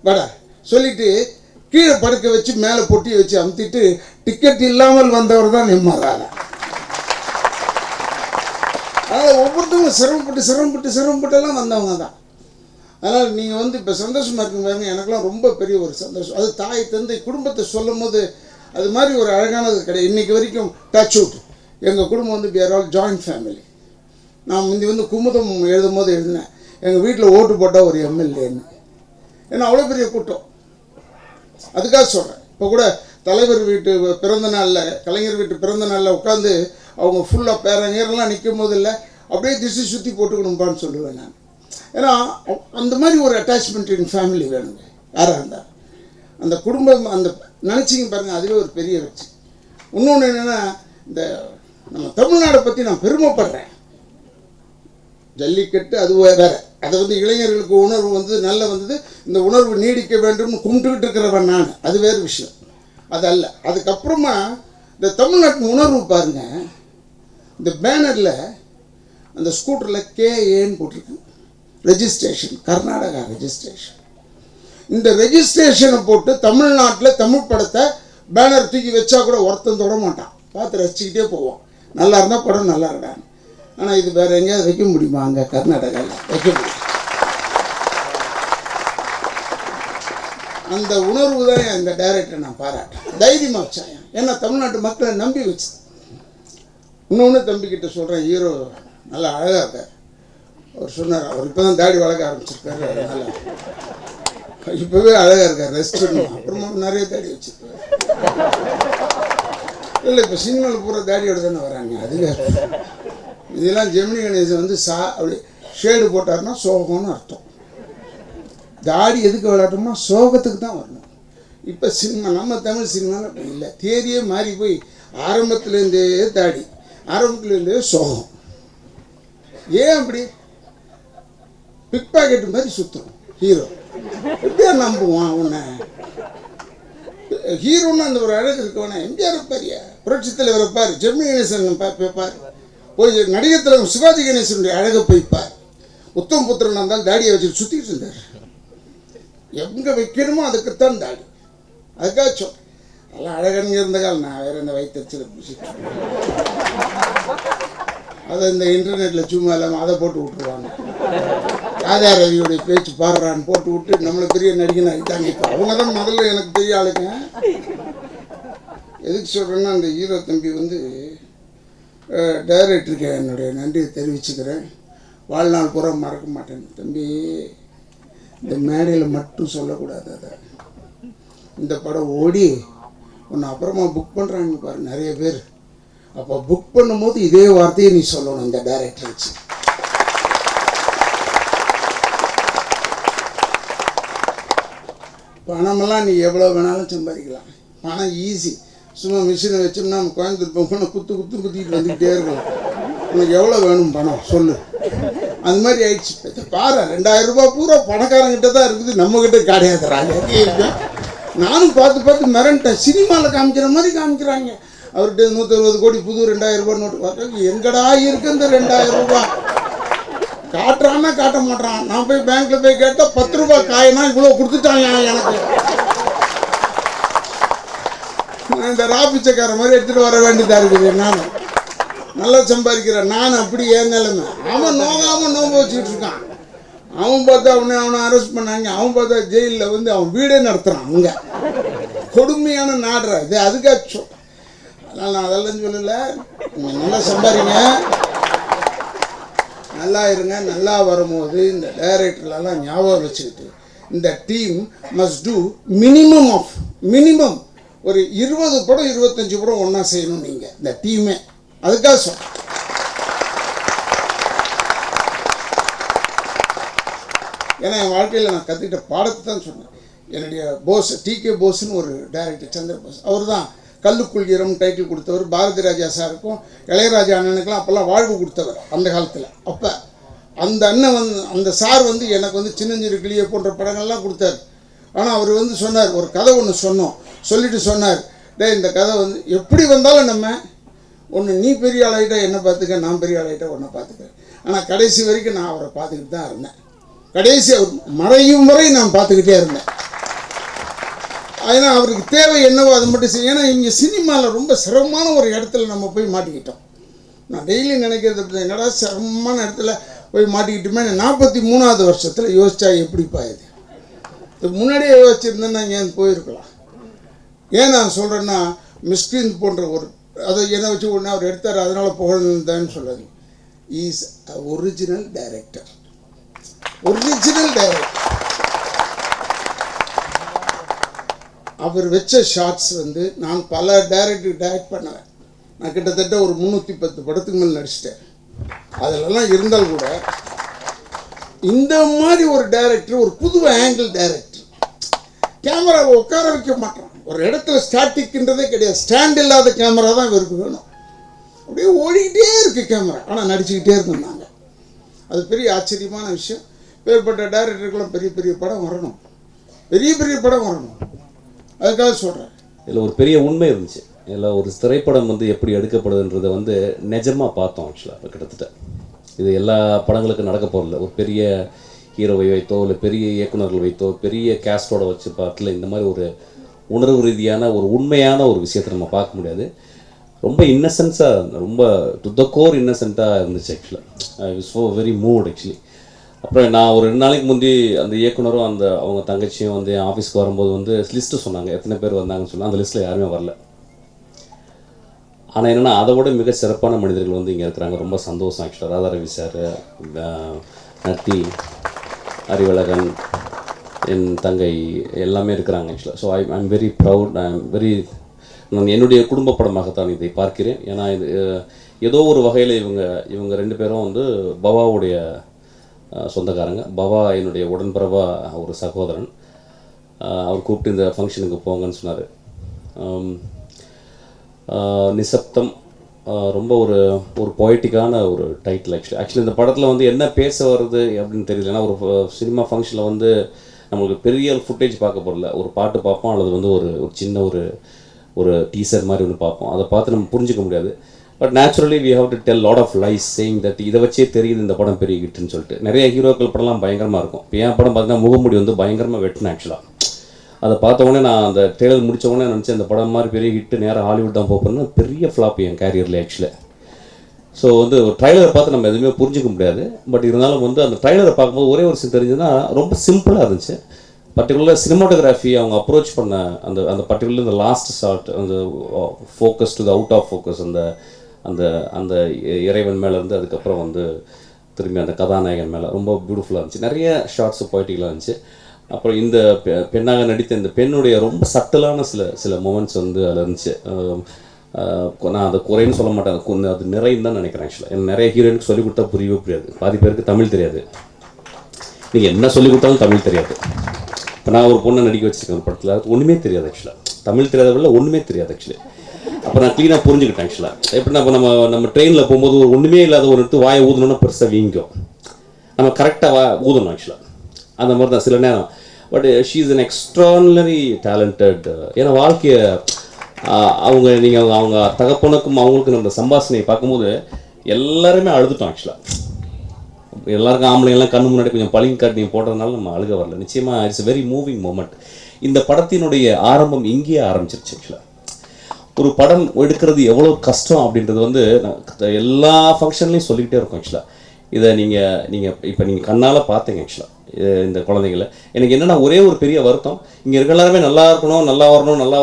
வாடா சொல்லிவிட்டு கீழே படுக்க வச்சு மேலே பொட்டியை வச்சு அமுத்திட்டு டிக்கெட் இல்லாமல் வந்தவர் தான் நிம்மதான. அதனால் ஒவ்வொருத்தவங்க சிரமப்பட்டுலாம் வந்தவங்க தான். அதனால் நீங்கள் வந்து இப்போ சந்தோஷமாக இருக்குங்க பாருங்க, எனக்குலாம் ரொம்ப பெரிய ஒரு சந்தோஷம். அது தாய் தந்தை குடும்பத்தை சொல்லும் போது அது மாதிரி ஒரு அழகானது கிடையாது. இன்றைக்கி வரைக்கும் டச் அவுட். எங்கள் குடும்பம் வந்து we are all joint family. நான் முந்தி வந்து குமுதம் எழுதும் போது எழுதினேன், எங்கள் வீட்டில் ஓட்டு போட்டால் ஒரு எம்எல்ஏன்னு. ஏன்னா அவ்வளோ பெரிய கூட்டம். அதுக்காக சொல்கிறேன். இப்போ கூட தலைவர் வீட்டு பிறந்த நாளில், கலைஞர் வீட்டு பிறந்த நாளில் உட்காந்து அவங்க ஃபுல்லாக பேரங்கரெல்லாம் நிற்கும் போது இல்லை, அப்படியே திசை சுற்றி போட்டுக்கணும்பான்னு சொல்லுவேன் நான். ஏன்னா அந்த மாதிரி ஒரு அட்டாச்மெண்ட் இன் ஃபேமிலி வேணுங்க, யாராக இருந்தால். அந்த குடும்பம் அந்த நினச்சிங்க பாருங்கள், அதுவே ஒரு பெரிய வெற்றி. இன்னொன்று என்னென்னா, இந்த நம்ம தமிழ்நாடை பற்றி நான் பெருமைப்படுறேன். ஜல்லிக்கட்டு அது வேறு, அதை வந்து இளைஞர்களுக்கு உணர்வு வந்து நல்ல வந்தது, இந்த உணர்வு நீடிக்க வேண்டும்னு கும்பிட்டுக்கிட்டு இருக்கிறவன் நான், அது வேறு விஷயம். அது அல்ல. அதுக்கப்புறமா இந்த தமிழ்நாட்டின் உணர்வு பாருங்கள், இந்த பேனரில் அந்த ஸ்கூட்டரில் KAன்னு போட்டிருக்கு, ரெஜிஸ்ட்ரேஷன், கர்நாடகா ரெஜிஸ்ட்ரேஷன். இந்த ரெஜிஸ்ட்ரேஷனை போட்டு தமிழ்நாட்டில் தமிழ் படத்தை பேனர் தூக்கி வச்சா கூட ஒருத்தன் தொட மாட்டான், பார்த்து ரசிச்சுக்கிட்டே போவோம். நல்லா இருந்தால் படம் நல்லா இருக்கான்னு. ஆனால் இது வேறு எங்கேயாவது வைக்க முடியுமா? அங்கே கர்நாடகாவில் வைக்க முடியும். அந்த உணர்வு தான் இந்த டைரக்டரை நான் பாராட்டேன். தைரியமாக வச்சாங்க, ஏன்னா தமிழ்நாட்டு மக்களை நம்பி வச்சு. இன்னொன்று தம்பிக்கிட்ட சொல்கிறேன், ஹீரோ நல்லா அழகாக இருக்கார். அவர் சொன்னார், அவர் இப்போ தான் தாடி வளர்க்க ஆரம்பிச்சிருக்காரு, அதனால் இப்போவே அழகாக இருக்கார், ரெஸ்ட் பண்ணணும். அப்புறமா நிறைய தாடி வச்சுருக்காரு. இல்லை இப்போ சினிமாவில் பூரா தாடியோடு தானே வராங்க. அதுவே இதெல்லாம் ஜெமினி கணேசன் வந்து அப்படி ஷேடு போட்டார்னா சோகம்னு அர்த்தம். தாடி எதுக்கு விளையாட்டோம்னா சோகத்துக்கு தான் வரணும். இப்போ சினிமா, நம்ம தமிழ் சினிமாவில் அப்படி இல்லை, தேதியே மாறி போய் ஆரம்பத்துலேருந்தே தாடி, ஆரம்பத்துலேருந்தே சோகம். ஏன் அப்படி? பிக் பாக்கெட்டு மாதிரி சுற்றும் ஹீரோ. எப்படியா நம்புவான் உன்னை? ஹீரோன்னு அந்த ஒரு அழகு இருக்கவனே. எம்ஜிஆர் பாரியா, புரட்சி தலைவரை பாரு, ஜெமினி கணேசன் பாரு, போய் நடிகர் தலைவர் சிவாஜி கணேசனுடைய அழகை போய்ப்பார். உத்தம் புத்திரன் இருந்தாலும் தாடியை வச்சுட்டு சுற்றிட்டு இருந்தார். எங்கே வைக்கணுமோ அதுக்குத்தான் தாடி. அதுக்காக சொல் அதெல்லாம் அழகனுங்க இருந்த காலம். நான் வேறு இந்த வயிற்றுல பிடிச்சிட்டு அதை இந்த இன்டர்நெட்டில் சும்மா இல்லாமல் அதை போட்டு விட்டுருவாங்க. ராஜா ரவியோடைய பேச்சு பாடுறான்னு போட்டு விட்டு நம்மளை பெரிய நடிகன் ஆகிட்டாங்க. இப்போ அவங்க தான் முதல்ல எனக்கு பெரிய ஆளுங்க. எதுக்கு சொல்கிறேன்னா, அந்த ஹீரோ தம்பி வந்து டைரக்டருக்கு என்னுடைய நன்றியை தெரிவிச்சுக்கிறேன். வாழ்நாள் பூரா மறக்க மாட்டேன். தம்பி, இந்த மேடையில் மட்டும் சொல்லக்கூடாது. அதை இந்த படம் ஓடி ஒன்று அப்புறமா புக் பண்ணுறாங்க பாரு நிறைய பேர். அப்போ புக் பண்ணும்போது இதே வார்த்தையை நீ சொல்லணும் இந்த டைரக்டர் வச்சு. பணமெல்லாம் நீ எவ்வளோ வேணாலும் சம்பாதிக்கலாம். பணம் ஈஸி. சும்மா மிஷினை வச்சோம்னா நம்ம கோயம்புத்தூர் போகணும், குத்திக்கிட்டு வந்துக்கிட்டே இருக்கலாம். உனக்கு எவ்வளோ வேணும் பணம் சொல்லு. அந்த மாதிரி ஆயிடுச்சு. பாரு, 2000 ரூபாய் பூரா பணக்காரங்கிட்ட தான் இருக்குது, நம்மக்கிட்ட கிடையாது. நானும் பார்த்து மிரண்டேன். சினிமாவில் காமிக்கிற மாதிரி காமிக்கிறாங்க. அவர்கிட்ட 160 கோடி புது 2000 ரூபாய் நோட்டு பார்த்தா எங்கடா இருக்கு இந்த 2000 ரூபாய்? காட்டுறான்னா காட்ட மாட்டான். நான் போய் பேங்க்ல போய் கேட்டால் 10 ரூபாய் காயினா இவ்வளோ கொடுத்துட்டான் எனக்கு. இந்த ராபிச்சக்கார மாதிரி எடுத்துகிட்டு வர வேண்டியதாக இருக்குது. நான் நல்லா சம்பாதிக்கிறேன், நான் அப்படி ஏன் நிலைமை. அவன் நோகாமல் நோம்பு வச்சுக்கிட்டு இருக்கான். அவன் பார்த்தா அவனை அரெஸ்ட் பண்ணாங்க. அவன் பார்த்தா ஜெயிலில் வந்து அவன் வீடே நடத்துகிறான். அங்கே கொடுமையான நாடுறா இது. அதுக்காச்சும் அதனால் நான் அதெல்லாம் சொல்லலை. நீங்கள் நல்லா சம்பாதிங்க, நல்லா இருங்க. நல்லா வரும்போது இந்த டைரக்டர்லாம் ஞாபகம் வச்சுக்கிட்டு இந்த டீம் மஸ்ட் டூ மினிமம் ஒரு 20 படம் 25 படம் ஒன்றா செய்யணும் நீங்கள் இந்த டீமே. அதுக்காக சொல். ஏன்னா என் வாழ்க்கையில் நான் கற்றுக்கிட்ட பாடத்தை தான் சொன்னேன். என்னுடைய போஸ் டிகே போஸ்ன்னு ஒரு டைரக்டர், சந்திர போஸ், அவர் தான் கல்லுக்குள் ஈரம் டைட்டில் கொடுத்தவர். பாரதி ராஜா சாருக்கும் இளையராஜா அண்ணனுக்கெல்லாம் அப்போல்லாம் வாழ்வு கொடுத்தவர் அந்த காலத்தில். அப்போ அந்த அண்ணன் அந்த சார் எனக்கு சின்னஞ்சிறு கிளியை போன்ற படங்கள்லாம் கொடுத்தார். ஆனால் அவர் சொன்னார், ஒரு கதை ஒன்று சொல்லிட்டு சொன்னார், இந்த கதை எப்படி வந்தாலும் நம்ம ஒன்று நீ பெரிய ஆளாயிட்ட என்னை பார்த்துக்க, நான் பெரிய ஆளாயிட்ட உன்னை பார்த்துக்கிறேன். ஆனால் கடைசி வரைக்கும் நான் அவரை பார்த்துக்கிட்டு தான் இருந்தேன். கடைசி அவர் மறையும் வரை நான் பார்த்துக்கிட்டே இருந்தேன். ஏன்னா அவருக்கு தேவை என்னவோ அதை மட்டும் செய்ய. ஏன்னா இங்கே சினிமாவில் ரொம்ப சிரமமான ஒரு இடத்துல நம்ம போய் மாட்டிக்கிட்டோம். நான் டெய்லி நினைக்கிறது என்னடா சிரமமான இடத்துல போய் மாட்டிக்கிட்டோமே. 43வது வருஷத்தில் யோசிச்சா எப்படிப்பா இது முன்னாடியே யோசிச்சிருந்தேன்னா ஏன் போயிருக்கலாம். ஏன் நான் சொல்கிறேன்னா மிஸ்கின் போன்ற ஒரு அதை என்னை வச்சு ஒன்று அவர் எடுத்தார், அதனால் புகழ்ந்தான்னு சொல்லாது. Is a original director. அவர் வச்ச ஷார்ட்ஸ் நான் பல டைரக்ட் பண்ணுவேன். நான் கிட்டத்தட்ட ஒரு 310 படத்துக்கு மேலே நடிச்சிட்டேன். அதிலெல்லாம் இருந்தால் கூட இந்த மாதிரி ஒரு டைரக்டர், ஒரு புது ஆங்கிள் டைரக்டர், கேமராவை உட்கார வைக்க மாட்டான். ஒரு இடத்துல ஸ்டாட்டிக்ன்றதே கிடையாது. ஸ்டாண்ட் இல்லாத கேமரா தான் இவருக்கு வேணும். அப்படியே ஓடிக்கிட்டே இருக்குது கேமரா, ஆனால் நடிச்சுக்கிட்டே இருந்தோம் நாங்கள். அது பெரிய ஆச்சரியமான விஷயம். பேர்பட்ட டைரக்டருக்கெல்லாம் பெரிய பெரிய படம் வரணும், அதுக்காக சொல்கிறேன். இதில் ஒரு பெரிய உண்மை இருந்துச்சு. இதில் ஒரு திரைப்படம் எப்படி எடுக்கப்படுதுன்றதை நிஜமாக பார்த்தோம். ஆக்சுவலாக கிட்டத்தட்ட இது எல்லா படங்களுக்கும் நடக்க போகிறதில்ல. ஒரு பெரிய ஹீரோவை வைத்தோ இல்லை பெரிய இயக்குநர்கள் வைத்தோ பெரிய கேஸ்டோட வச்சு பார்க்கல. இந்த மாதிரி ஒரு உணர்வு ரீதியான ஒரு உண்மையான ஒரு விஷயத்தை நம்ம பார்க்க முடியாது. ரொம்ப இன்னசென்ஸாக, ரொம்ப டு த கோர் இன்னசென்ட்டாக இருந்துச்சு. ஆக்சுவலாக I was so very mood actually. அப்புறம் நான் ஒரு 2 நாளைக்கு முந்தி அந்த இயக்குனரும் அவங்க தங்கச்சியும் ஆஃபீஸ்க்கு வரும்போது லிஸ்ட்டு சொன்னாங்க, எத்தனை பேர் வந்தாங்கன்னு சொன்னால் அந்த லிஸ்ட்டில் யாருமே வரல. ஆனால் என்னென்னா அதை விட மிக சிறப்பான மனிதர்கள் இங்கே இருக்கிறாங்க. ரொம்ப சந்தோஷம். ஆக்சுவலாக ராதாரவி சார், நட்டி, அறிவழகன், என் தங்கை எல்லாமே இருக்கிறாங்க ஆக்சுவலாக. So I'm very proud. நான் என்னுடைய குடும்ப படமாகத்தான் இதை பார்க்கிறேன். ஏன்னா இது ஏதோ ஒரு வகையில் இவங்க 2 பேரும் பவாவுடைய சொந்தக்காரங்க. பவா என்னுடைய உடன்பிறவா ஒரு சகோதரன். அவர் கூப்பிட்டு இந்த ஃபங்க்ஷனுக்கு போங்கன்னு சொன்னார். நிசப்தம் ரொம்ப ஒரு பொய்ட்டிக்கான ஒரு டைட்டில். ஆக்சுவலி இந்த படத்தில் என்ன பேச வருது அப்படின்னு தெரியல. ஏன்னா ஒரு சினிமா ஃபங்க்ஷனில் நம்மளுக்கு பெரிய ஃபுட்டேஜ் பார்க்க போகிறல, ஒரு பாட்டு பார்ப்போம் அல்லது ஒரு சின்ன ஒரு டீசர் மாதிரி ஒன்று பார்ப்போம். அதை பார்த்து நம்ம புரிஞ்சிக்க முடியாது. But naturally we have to tell lot of lies saying that இதை வச்சே தெரியுது இந்த படம் பெரிய ஹிட்டுன்னு சொல்லிட்டு. நிறைய ஹீரோக்கள் படம்லாம் பயங்கரமாக இருக்கும். இப்போ என் படம் பார்த்தீங்கன்னா முகமுடி பயங்கரமாக வெட்டினேன். ஆக்சுவலாக அதை பார்த்த உடனே நான் அந்த ட்ரெய்லர் முடித்த உடனே நினச்சேன் இந்த படம் மாதிரி பெரிய ஹிட்டு நேராக ஹாலிவுட் தான் போகணும்னா பெரிய ஃப்ளாப் என் கேரியரில் ஆக்சுவலாக. ஸோ ஒரு ட்ரைலரை பார்த்து நம்ம எதுவுமே புரிஞ்சிக்க முடியாது. பட் இருந்தாலும் அந்த ட்ரைலரை பார்க்கும்போது ஒரே ஒரு விஷயம் தெரிஞ்சுன்னா ரொம்ப சிம்பிளாக இருந்துச்சு. பர்டிகுலர் சினிமாட்டோகிராஃபி அவங்க அப்ரோச் பண்ண அந்த பர்டிகுலர் இந்த லாஸ்ட் ஷாட், அந்த focus to the out of focus, அந்த இறைவன் மேலேருந்து அதுக்கப்புறம் திரும்பி அந்த கதாநாயகன் மேலே ரொம்ப பியூட்டிஃபுல்லாக இருந்துச்சு. நிறைய ஷார்ட்ஸு பொய்ட்டிக்கலாக இருந்துச்சு. அப்புறம் இந்த பெண்ணாக நடித்த இந்த பெண்ணுடைய ரொம்ப சட்டலான சில மூமெண்ட்ஸ் அதில் இருந்துச்சு. நான் அதை குறைன்னு சொல்ல மாட்டேன், அது நிறைன்னு தான் நினைக்கிறேன். ஆக்சுவலாக எனக்கு நிறைய ஹீரோயினுக்கு சொல்லிக் கொடுத்தா புரியவே புரியாது. பாதி பேருக்கு தமிழ் தெரியாது. நீங்கள் என்ன சொல்லிக் கொடுத்தாலும் தமிழ் தெரியாது. இப்போ நான் ஒரு பொண்ணை நடிக்க வச்சுருக்கேன் ஒரு படத்தில், அது ஒன்றுமே தெரியாது. ஆக்சுவலாக தமிழ் தெரியாதவங்கள ஒன்றுமே தெரியாது. ஆக்சுவலி அப்போ நான் க்ளீனாக புரிஞ்சுக்கிட்டேன். ஆக்சுவலாக எப்படின்னா இப்போ நம்ம ட்ரெயினில் போகும்போது ஒன்றுமே இல்லாத ஒரு எடுத்து வாயை ஊதணுன்னா பெருசாக வீங்கும். நம்ம கரெக்டாக ஊதணும் ஆக்சுவலாக. அந்த மாதிரி தான் சில நேரம். But she is an extraordinary talented. ஏன்னா வாழ்க்கையை அவங்க நீங்கள் அவங்க தகப்பனுக்கும் அவங்களுக்கும் நம்ம சம்பாஷணையை பார்க்கும்போது எல்லாருமே அழுதுட்டோம் ஆக்சுவலாக. எல்லாருக்கும் ஆம்பளைங்கெல்லாம் கண்ணு முன்னாடி கொஞ்சம் பளிங்கு காட்டி போடுறதுனால நம்ம அழுக வரல. நிச்சயமாக இட்ஸ் வெரி மூவிங் மூமெண்ட். இந்த படத்தினுடைய ஆரம்பம் இங்கேயே ஆரம்பிச்சிருச்சு ஆக்சுவலாக. ஒரு படம் எடுக்கிறது எவ்வளோ கஷ்டம் அப்படின்றது வந்து எல்லா ஃபங்க்ஷன்லையும் சொல்லிக்கிட்டே இருக்கும் ஆக்சுவலாக. இதை நீங்கள் இப்போ நீங்கள் கண்ணால் பார்த்தீங்க ஆக்சுவலாக இந்த குழந்தைங்கள. எனக்கு என்னென்னா ஒரே ஒரு பெரிய வருத்தம், இங்கே இருக்க எல்லாருமே நல்லா இருக்கணும், நல்லா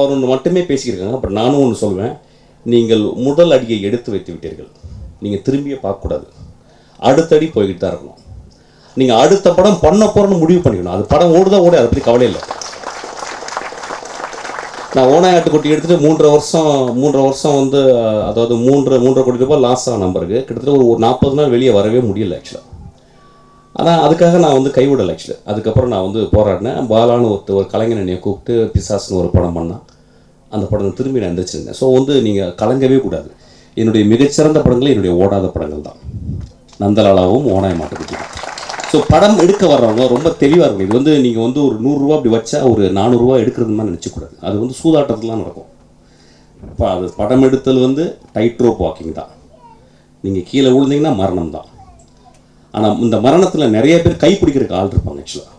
வரணும்னு மட்டுமே பேசிக்கிருக்காங்க. பட் நானும் ஒன்று சொல்வேன், நீங்கள் முதல் அடியை எடுத்து வைத்து விட்டீர்கள், நீங்கள் திரும்பியே பார்க்கக்கூடாது, அடுத்தடி போய்கிட்டு தான் இருக்கணும். நீங்கள் அடுத்த படம் பண்ண போகிறோன்னு முடிவு பண்ணிக்கணும். அது படம் ஓடுதான் ஓடி, அதை பற்றி கவலை இல்லை. நான் ஓனாயாட்டுக்குட்டி எடுத்துகிட்டு 3.5 வருஷம் வந்து அதாவது 3.5 கோடி ரூபாய் லாஸ் ஆன நம்பருக்கு கிட்டத்தட்ட ஒரு 40 நாள் வெளியே வரவே முடியல ஆக்சுவலாக. ஆனால் அதுக்காக நான் வந்து கைவிடலை ஆக்சுவலாக. அதுக்கப்புறம் நான் வந்து போராடினேன். பாலான்னு ஒரு கலைஞர் என்னை கூப்பிட்டு பிசாஸ்னு ஒரு படம் பண்ணான். அந்த படம் திரும்பி நான் எந்திரிச்சிருந்தேன். ஸோ வந்து நீங்கள் கலங்கவே கூடாது. என்னுடைய மிகச்சிறந்த படங்கள் என்னுடைய ஓடாத படங்கள் தான். நந்தலாலாவும் ஓனாய மாட்டுக்குட்டி. ஸோ படம் எடுக்க வர்றவங்க ரொம்ப தெளிவாக இருக்கும். இது வந்து நீங்கள் வந்து ஒரு 100 ரூபா அப்படி வச்சா ஒரு 400 ரூபா எடுக்கிறது மாதிரி நினச்சக்கூடாது. அது வந்து சூதாட்டத்துலாம் நடக்கும். இப்போ அது படம் எடுத்தல் வந்து டைட் ரோப் வாக்கிங் தான். நீங்கள் கீழே விழுந்தீங்கன்னா மரணம் தான். ஆனால் இந்த மரணத்தில் நிறைய பேர் கை பிடிக்கிறதுக்கு ஆள் இருப்பாங்க ஆக்சுவலாக.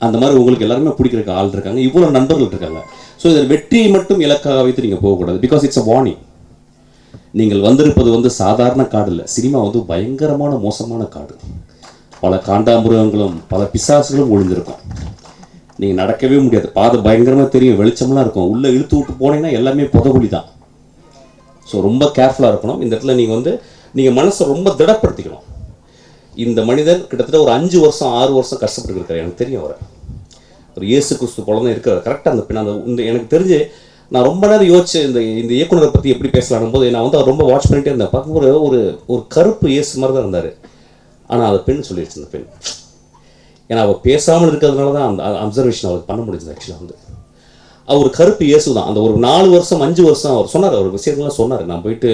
அந்த மாதிரி உங்களுக்கு எல்லாருமே பிடிக்கிறதுக்கு ஆள் இருக்காங்க, இவ்வளோ நண்பர்கள் இருக்காங்க. ஸோ இதில் வெற்றியை மட்டும் இலக்காக வைத்து நீங்கள் போகக்கூடாது. Because it's a warning. நீங்கள் வந்திருப்பது வந்து சாதாரண காடு இல்லை. சினிமா வந்து பயங்கரமான மோசமான காடு. பல காண்டாமிருகங்களும் பல பிசாசுகளும் ஒழிஞ்சிருக்கும். நீங்கள் நடக்கவே முடியாது. பாதை பயங்கரமாக தெரியும், வெளிச்சம்லாம் இருக்கும். உள்ளே இழுத்து விட்டு போனீங்கன்னா எல்லாமே புதகுழி தான். ஸோ ரொம்ப கேர்ஃபுல்லாக இருக்கணும். இந்த இடத்துல நீங்கள் மனசை ரொம்ப திடப்படுத்திக்கணும். இந்த மனிதன் கிட்டத்தட்ட ஒரு 5 வருஷம் 6 வருஷம் கஷ்டப்பட்டு இருக்காரு. எனக்கு தெரியும் அவரை. ஒரு இயேசு கிறிஸ்து போல தான் இருக்கிறார். கரெக்டாக அந்த எனக்கு தெரிஞ்சு நான் ரொம்ப நேரம் யோசிச்சு இந்த இயக்குனரை பற்றி எப்படி பேசலானும் போது நான் வந்து அவர் ரொம்ப வாட்ச் பண்ணிகிட்டே இருந்தேன். பார்க்கும்போது ஒரு கருப்பு இயேசு மாதிரி தான் இருந்தார். ஆனால் அதை பெண் சொல்லிடுச்சு. அந்த பெண் ஏன்னா அவள் பேசாமல் இருக்கிறதுனால தான் அந்த அப்சர்வேஷன் அவருக்கு பண்ண முடிஞ்சது. ஆக்சுவலாக வந்து அவர் கருப்பு இயேசு தான். அந்த ஒரு 4 வருஷம் 5 வருஷம் அவர் சொன்னார். அவர் விஷயங்கள்லாம் சொன்னார். நான் போயிட்டு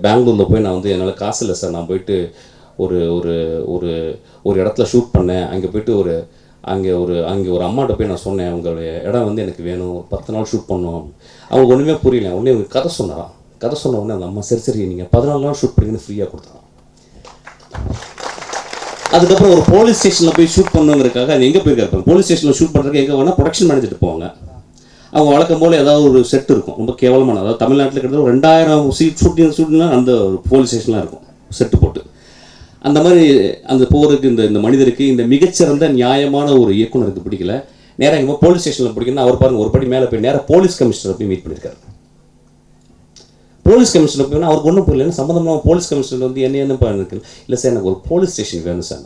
பெங்களூரில் போய் நான் வந்து என்னால் காசு இல்லை சார், நான் போயிட்டு ஒரு ஒரு ஒரு ஒரு இடத்துல ஷூட் பண்ணேன். அங்கே போயிட்டு அங்கே ஒரு அம்மாட்ட போய் நான் சொன்னேன், உங்களுடைய இடம் வந்து எனக்கு வேணும், ஒரு 10 நாள் ஷூட் பண்ணோம். அவங்க ஒன்றுமே புரியல. உடனே அவங்க கதை சொன்னாராம். கதை சொன்ன உடனே அந்த அம்மா சரி நீங்கள் 14 நாள் ஷூட் பண்ணிங்கன்னு ஃப்ரீயாக கொடுத்தாங்க. அதுக்கப்புறம் ஒரு போலீஸ் ஸ்டேஷனில் போய் ஷூட் பண்ணுங்கிறதுக்காக அது எங்கே போயிருக்காரு. போலீஸ் ஸ்டேஷனில் ஷூட் பண்ணுறதுக்கு எங்கே வேணால் ப்ரொடக்ஷன் மேனேஜர்ட்டு போவாங்க. அவங்க வழக்கம் போல் ஏதாவது ஒரு செட் இருக்கும், ரொம்ப கேவலமான. அதாவது தமிழ்நாட்டில் கிட்டத்தட்ட ஒரு 2000 ஷூட்டிங்லாம் அந்த போலீஸ் ஸ்டேஷன்லாம் இருக்கும் செட்டு போட்டு. அந்த மாதிரி அந்த போருக்கு இந்த மனிதருக்கு, இந்த மிகச்சிறந்த நியாயமான ஒரு இயக்குனருக்கு பிடிக்கல. நேராக எங்கே போலீஸ் ஸ்டேஷனில் பிடிக்கணும்னா அவர் பாருங்கள் ஒரு படி மேலே போய் நேராக போலீஸ் கமிஷனரை போய் மீட் பண்ணியிருக்காரு. போலீஸ் கமிஷனர் போய் அவருக்கு ஒன்றும் புரியல. சம்மந்தமாக போலீஸ் கமிஷனர் வந்து என்னப்பா இருக்கு. இல்லை சார் எனக்கு ஒரு போலீஸ் ஸ்டேஷன் வேணும் சார்.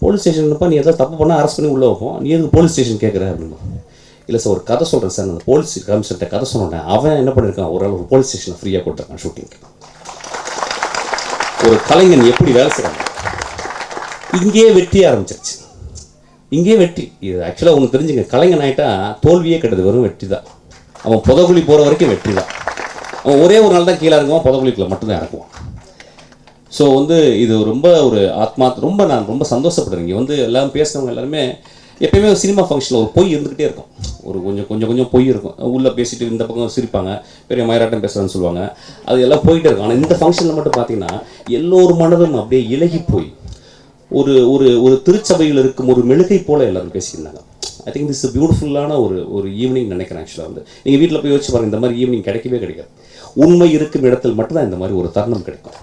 போலீஸ் ஸ்டேஷன்ப்பா நீ ஏதாவது தப்பு பண்ணால் அரெஸ்ட் பண்ணி உள்ளே வைப்போம், நீ எதுக்கு போலீஸ் ஸ்டேஷன் கேட்குற அப்படின்னு. இல்லை சார் ஒரு கதை சொல்கிறேன் சார், அந்த போலீஸ் கமிஷனர்கிட்ட கதை சொன்னேன். அவன் என்ன பண்ணியிருக்கான், ஒரு போலீஸ் ஸ்டேஷனை ஃப்ரீயாக கொடுத்துருக்கான் ஷூட்டிங்க்கு. ஒரு கலைஞன் எப்படி வேலை செய்கிறாங்க. இங்கேயே வெற்றி ஆரம்பிச்சிருச்சு. இங்கேயே வெற்றி. இது ஆக்சுவலாக ஒன்று தெரிஞ்சுங்க, கலைஞன் ஆகிட்டா தோல்வியே கிடையாது, வெறும் வெற்றி தான். அவன் புதகுழி போகிற வரைக்கும் வெற்றி தான். அவன் ஒரே ஒரு நாள் தான் கீழே இறங்குவான், புதகுழிக்குள்ள மட்டும்தான் இறக்குவான். ஸோ வந்து இது ரொம்ப ஒரு நான் ரொம்ப சந்தோஷப்படுறேன். இங்கே வந்து எல்லாம் பேசுகிறவங்க எல்லாருமே எப்பயுமே சினிமா ஃபங்க்ஷனில் ஒரு பொய் இருந்துக்கிட்டே இருக்கும். ஒரு கொஞ்சம் பொய் இருக்கும். உள்ளே பேசிட்டு இந்த பக்கம் சிரிப்பாங்க, பெரிய மயிராட்டம் பேசுகிறான்னு சொல்லுவாங்க. அது எல்லாம் போயிட்டே இருக்கும். ஆனால் இந்த ஃபங்க்ஷனில் மட்டும் பார்த்தீங்கன்னா எல்லோரும் மனதும் அப்படியே இலகி போய் ஒரு திருச்சபையில் இருக்கும் ஒரு மெழுகை போல எல்லாரும் பேசியிருந்தாங்க. ஐ திங்க் திஸ் பியூட்டிஃபுல்லான ஒரு ஈவினிங் நினைக்கிறேன். ஆக்சுவலாக வந்து நீங்கள் வீட்டில் போய் யோசிச்சு பாருங்கள், இந்த மாதிரி ஈவினிங் கிடைக்கவே கிடைக்காது. உண்மை இருக்கும் இடத்தில் மட்டும்தான் இந்த மாதிரி ஒரு தருணம் கிடைக்கும்.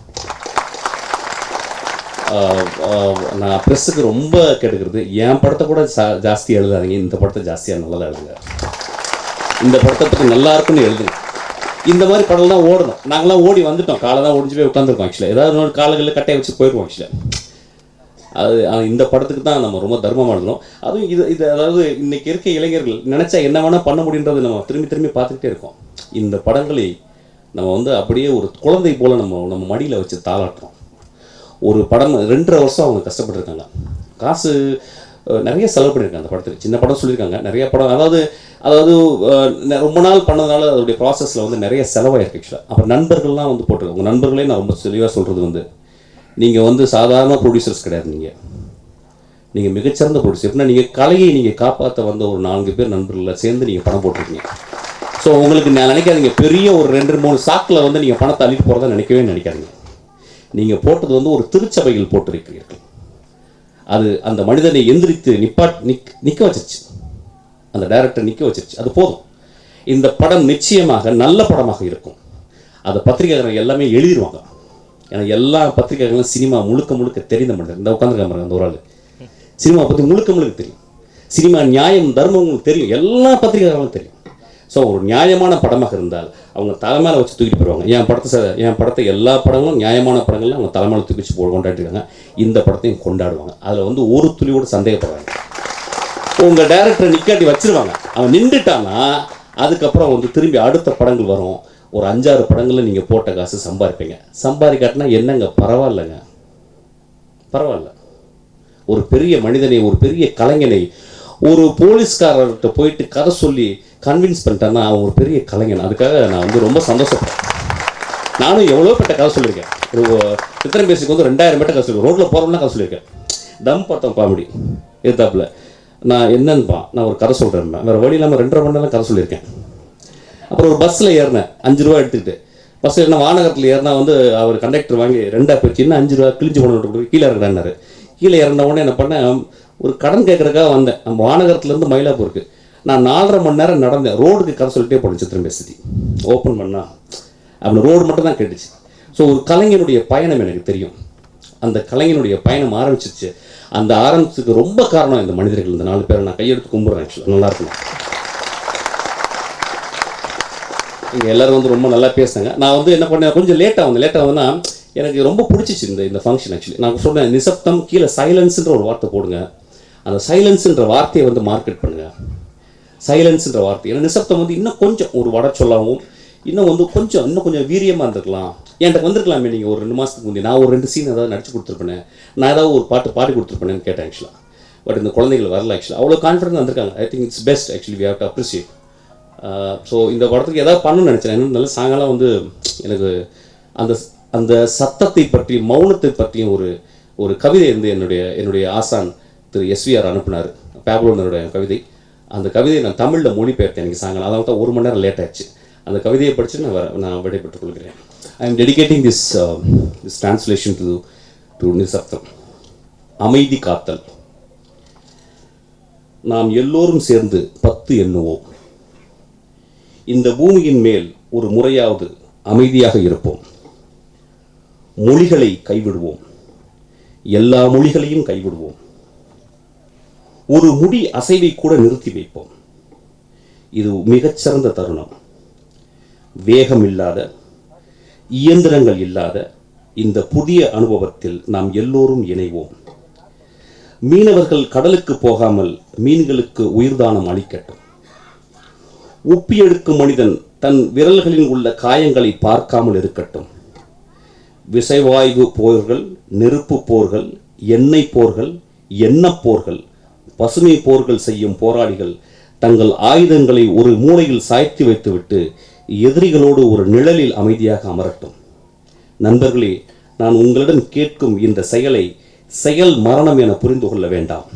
நான் ப்ரெஸ்ஸுக்கு ரொம்ப கேட்டுக்கிறது, என் படத்தை கூட ஜாஸ்தி எழுதாதீங்க, இந்த படத்தை ஜாஸ்தியாக நல்லதாக எழுதுங்க, இந்த படத்தை பற்றி நல்லா இருக்குன்னு எழுதுங்க. இந்த மாதிரி படம் தான் ஓடணும். நாங்களாம் ஓடி வந்துட்டோம், காலை தான் ஓடிஞ்சு போய் உட்காந்துருக்கோம். ஆக்சுவலாக ஏதாவது ஒரு காலங்களில் கட்டையை வச்சு போயிடுவோம். ஆக்சுவலாக அது இந்த படத்துக்கு தான் நம்ம ரொம்ப தர்மமாக எழுதணும். அதுவும் இது அதாவது இன்றைக்கி இருக்க இளைஞர்கள் நினச்சா என்ன வேணால் பண்ண முடியுன்றது நம்ம திரும்பி பார்த்துக்கிட்டே இருக்கோம். இந்த படங்களை நம்ம வந்து அப்படியே ஒரு குழந்தை போல் நம்ம மடியில் வச்சு தாளாட்டுறோம். ஒரு படம் 2.5 வருஷம் அவங்க கஷ்டப்பட்டுருக்காங்க. காசு நிறைய செலவு பண்ணியிருக்காங்க அந்த படத்துக்கு. சின்ன படம் சொல்லியிருக்காங்க, நிறைய படம் அதாவது ரொம்ப நாள் பண்ணதுனால அதோடைய ப்ராசஸில் வந்து நிறைய செலவாயிருக்கு. ஆக்சுவலாக அப்புறம் நண்பர்கள்லாம் வந்து போட்டிருக்காங்க. உங்கள் நண்பர்களே நான் ரொம்ப தெளிவாக சொல்கிறது வந்து, நீங்கள் வந்து சாதாரண ப்ரொடியூசர்ஸ் கிடையாது. நீங்கள் மிகச்சிறந்த ப்ரொடியூசர். எப்படின்னா நீங்கள் கலையை காப்பாற்ற வந்த ஒரு 4 பேர் நண்பர்களை சேர்ந்து நீங்கள் படம் போட்டிருக்கீங்க. ஸோ உங்களுக்கு நான் நினைக்காதீங்க பெரிய ஒரு 2-3 சாக்கில் வந்து நீங்கள் பணத்தை அள்ளிட்டு போகிறதா நினைக்காதீங்க. நீங்கள் போட்டது வந்து ஒரு திருச்சபையில் போட்டிருக்கிறீர்கள். அது அந்த மனிதனை எந்திரித்து நிற்க வச்சிருச்சு, அந்த டைரக்டர் நிற்க வச்சிருச்சு. அது போதும். இந்த படம் நிச்சயமாக நல்ல படமாக இருக்கும். அதை பத்திரிகையாளர்கள் எல்லாமே எழுதிடுவாங்க. ஏன்னா எல்லா பத்திரிகைகளும் சினிமா முழுக்க தெரிந்த மனிதர். இந்த உட்காந்துருக்காங்க அந்த ஒரு ஆள் சினிமா பற்றி முழுக்க தெரியும். சினிமா நியாயம் தர்மம் உங்களுக்கு தெரியும், எல்லா பத்திரிகைகளும் தெரியும். ஸோ ஒரு நியாயமான படமாக இருந்தால் அவங்க தலைமையில் வச்சு தூக்கிட்டு போயிடுவாங்க. என் படத்தை எல்லா படங்களும் நியாயமான படங்கள்லாம் அவங்க தலைமையில் தூக்கி வச்சு கொண்டாடிருக்காங்க. இந்த படத்தையும் கொண்டாடுவாங்க. அதில் வந்து ஒரு துளியோடு சந்தேகப்படுறாங்க. உங்கள் டைரக்டரை நிக்காட்டி வச்சிருவாங்க. அவன் நின்றுட்டான்னா அதுக்கப்புறம் வந்து திரும்பி அடுத்த படங்கள் வரும். ஒரு 5-6 படங்களில் நீங்கள் போட்ட காசு சம்பாதிக்காட்டினா என்னங்க, பரவாயில்லைங்க, பரவாயில்ல. ஒரு பெரிய மனிதனை, ஒரு பெரிய கலைஞனை ஒரு போலீஸ்காரர்கிட்ட போயிட்டு கதை சொல்லி கன்வின்ஸ் பண்ணிட்டேன்னா அவன் ஒரு பெரிய கலைஞன். அதுக்காக நான் வந்து ரொம்ப சந்தோஷப்படுறேன். நானும் எவ்வளோ பேட்ட கதை சொல்லியிருக்கேன். ஒரு சித்திரம் பேசிக்கு வந்து 2000 பேட்ட கதை சொல்லியிருக்கேன். ரோட்டில் போகிறோம்னா கதை சொல்லியிருக்கேன். தம் பார்த்தோம் காமெடி எதாப்பில் நான் என்னன்னுப்பா நான் ஒரு கதை சொல்கிறேன். வேறு வழி இல்லாமல் 2.5 மணி நேரம் கதை சொல்லியிருக்கேன். அப்புறம் ஒரு பஸ்ஸில் ஏறினேன் 5 ரூபா எடுத்துக்கிட்டு. பஸ்ஸில் ஏறினா வானகரத்தில் ஏறினா வந்து அவர் கண்டக்டர் வாங்கி 2 போயிடுச்சு. இன்னும் 5 ரூபா கிழிஞ்சு போன கீழே இறங்கினாரு. கீழே இறங்கின உடனே என்ன பண்ணேன், ஒரு கடன் கேட்குறக்காக வந்தேன். நம்ம வானகரத்துலேருந்து மயிலாப்பூருக்கு நான் 4.5 மணி நேரம் நடந்தேன். ரோடுக்கு கதை சொல்லிட்டே போனேன். சித்திரம் பேசி ஓப்பன் பண்ணா அப்படி ரோடு மட்டும் தான் கேட்டுச்சு. ஸோ ஒரு கலைஞனுடைய பயணம் எனக்கு தெரியும். அந்த கலைஞனுடைய பயணம் ஆரம்பிச்சிருச்சு. அந்த ஆரம்பிச்சதுக்கு ரொம்ப காரணம் இந்த மனிதர்கள். இந்த 4 பேரை நான் கையெடுத்து கும்பிட்றேன். ஆக்சுவலாக நல்லா இருக்கணும். இங்கே எல்லோரும் வந்து ரொம்ப நல்லா பேசுனாங்க. நான் வந்து என்ன பண்ணேன், கொஞ்சம் லேட்டாக வந்தேன்னா எனக்கு ரொம்ப பிடிச்சிச்சு இந்த ஃபங்க்ஷன். ஆக்சுவலி நான் சொன்னேன் நிசப்தம் கீழே சைலன்ஸுன்ற ஒரு வார்த்தை போடுங்க. அந்த சைலன்ஸுன்ற வார்த்தையை வந்து மார்க்கெட் பண்ணுங்கள். சைலன்ஸுன்ற வார்த்தை. ஏன்னா நிசப்தம் வந்து இன்னும் கொஞ்சம் ஒரு வட சொல்லாவும் இன்னும் கொஞ்சம் வீரியமாக இருந்திருக்கலாம். என்கிட்ட வந்திருக்கலாமே நீங்கள் ஒரு 2 மாதத்துக்கு முந்தைய நான் ஒரு 2 சீன் ஏதாவது நடிச்சு கொடுத்துருப்பேன், நான் ஏதாவது ஒரு பாட்டு பாடி கொடுத்துருப்பேன்னு கேட்டேன் ஆக்சுவலாக. பட் இந்த குழந்தைகள் வரல. ஆக்சுவலாக அவ்வளோ கான்ஃபிடென்ட் வந்திருக்காங்க. I think it's best. Actually we have to appreciate. So இந்த படத்துக்கு ஏதாவது பண்ணணும்னு நினச்சேன். இன்னும் நல்ல சாங்கெல்லாம் வந்து எனக்கு அந்த சத்தத்தை பற்றி மௌனத்தை பற்றியும் ஒரு கவிதை வந்து என்னுடைய ஆசான் திரு SVR அனுப்பினார். பேப்லோனருடைய கவிதை. அந்த கவிதையை நான் தமிழில் மொழிபெயர்த்தேன். எனக்கு சாங்கலாம் அதனால தான் 1 மணி நேரம் லேட் ஆயிடுச்சு. அந்த கவிதையை படித்து நான் விடைபெற்றுக் கொள்கிறேன். I am dedicating this translation to நிசப்தம். அமைதி காத்தல். நாம் எல்லோரும் சேர்ந்து 10 எண்ணுவோம். இந்த பூமியின் மேல் ஒரு முறையாவது அமைதியாக இருப்போம். மொழிகளை கைவிடுவோம். எல்லா மொழிகளையும் கைவிடுவோம். ஒரு முடி அசைவை கூட நிறுத்தி வைப்போம். இது மிகச்சிறந்த தருணம். வேகம் இல்லாத, இயந்திரங்கள் இல்லாத இந்த புதிய அனுபவத்தில் நாம் எல்லோரும் இணைவோம். மீனவர்கள் கடலுக்கு போகாமல் மீன்களுக்கு உயிர்தானம் அளிக்கட்டும். உப்பியெடுக்கும் மனிதன் தன் விரல்களில் உள்ள காயங்களை பார்க்காமல் இருக்கட்டும். விசைவாயு போர்கள், நெருப்பு போர்கள், எண்ணெய் போர்கள், எண்ணெய் போர்கள், பசுமை போர்கள் செய்யும் போராளிகள் தங்கள் ஆயுதங்களை ஒரு மூலையில் சாய்த்து வைத்துவிட்டு எதிரிகளோடு ஒரு நிழலில் அமைதியாக அமரட்டும். நண்பர்களே, நான் உங்களிடம் கேட்கும் இந்த செயலை செயல் மரணம் என புரிந்து கொள்ள வேண்டாம்.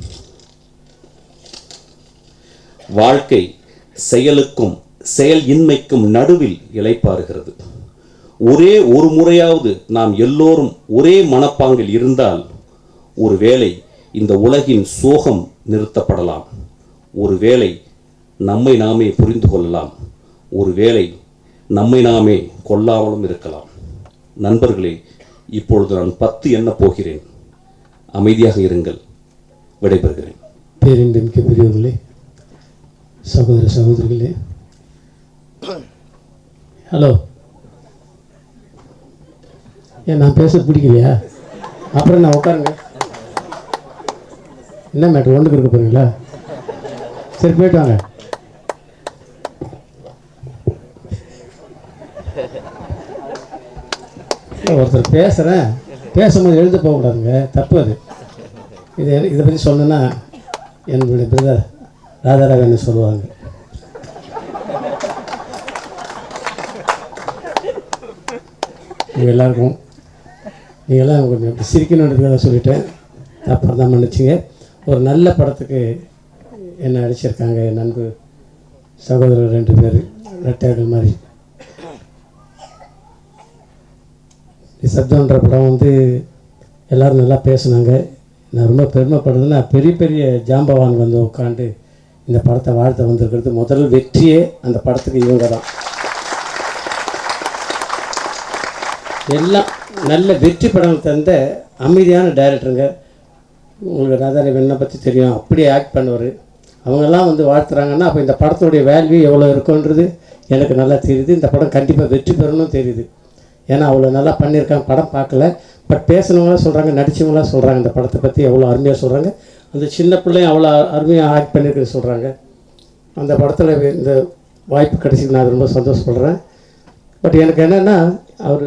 வாழ்க்கை செயலுக்கும் செயல் இன்மைக்கும் நடுவில் இளைப்பாறுகிறது. ஒரே ஒரு முறையாவது நாம் எல்லோரும் ஒரே மனப்பாங்கில் இருந்தால் ஒருவேளை இந்த உலகின் சோகம் நிறுத்தப்படலாம். ஒருவேளை நம்மை நாமே புரிந்து கொள்ளலாம். ஒருவேளை நம்மை நாமே கொல்லாமலும் இருக்கலாம். நண்பர்களே, இப்பொழுது நான் 10 எண்ண போகிறேன். அமைதியாக இருங்கள். விடைபெறுகிறேன். பேரின்பமிக்க பெரியவர்களே, சகோதர சகோதரிகளே, ஹலோ. ஏன் நான் பேச பிடிக்கலையா? அப்புறம் நான் உட்காருங்க. என்ன மேட்ரு ஒன்றுக்கு இருக்க போறீங்களா? சரி, போயிட்டு வாங்க. ஒருத்தர் பேசுகிறேன், பேசும்போது எழுத போகக்கூடாதுங்க, தப்பு அது. இதை பற்றி சொன்னேன்னா என்னுடைய பிரதர் ராதாராவன் சொல்லுவாங்க. நீங்கள் எல்லாருக்கும் நீங்கள்லாம் கொஞ்சம் சிரிக்கணுன்றதுக்காக சொல்லிட்டேன், அப்புறம் தான் மன்னிச்சிங்க. ஒரு நல்ல படத்துக்கு என்ன அடிச்சிருக்காங்க என் நண்பு சகோதரர் 2 பேர் ரெட்டையர்கள் மாதிரி. நிசப்தன்ற படம் வந்து எல்லோரும் நல்லா பேசுனாங்க. நான் ரொம்ப பெருமைப்படுறதுன்னா பெரிய பெரிய ஜாம்பவான் வந்து உட்காந்து இந்த படத்தை வாழ்த்த வந்திருக்கிறது. முதல் வெற்றியே அந்த படத்துக்கு இவங்க தான். எல்லாம் நல்ல வெற்றி படங்கள் தந்த அமைதியான டைரக்டருங்க. உங்களுக்கு ராதாரவியனை பற்றி தெரியும், அப்படியே ஆக்ட் பண்ணுவார். அவங்கெல்லாம் வந்து வாழ்த்துறாங்கன்னா அப்போ இந்த படத்துடைய வேல்யூ எவ்வளோ இருக்குன்றது எனக்கு நல்லா தெரியுது. இந்த படம் கண்டிப்பாக வெற்றி பெறணும்னு தெரியுது. ஏன்னா அவ்வளோ நல்லா பண்ணியிருக்காங்க. படம் பார்க்கல, பட் பேசினவங்களாம் சொல்கிறாங்க, நடித்தவங்களாம் சொல்கிறாங்க இந்த படத்தை பற்றி எவ்வளோ அருமையாக சொல்கிறாங்க. அந்த சின்ன பிள்ளையும் அவ்வளோ அருமையாக ஆக்ட் பண்ணியிருக்குன்னு சொல்கிறாங்க. அந்த படத்தில் இந்த வாய்ப்பு கிடைச்சி நான் ரொம்ப சந்தோஷப்படுறேன். பட் எனக்கு என்னென்னா, அவர்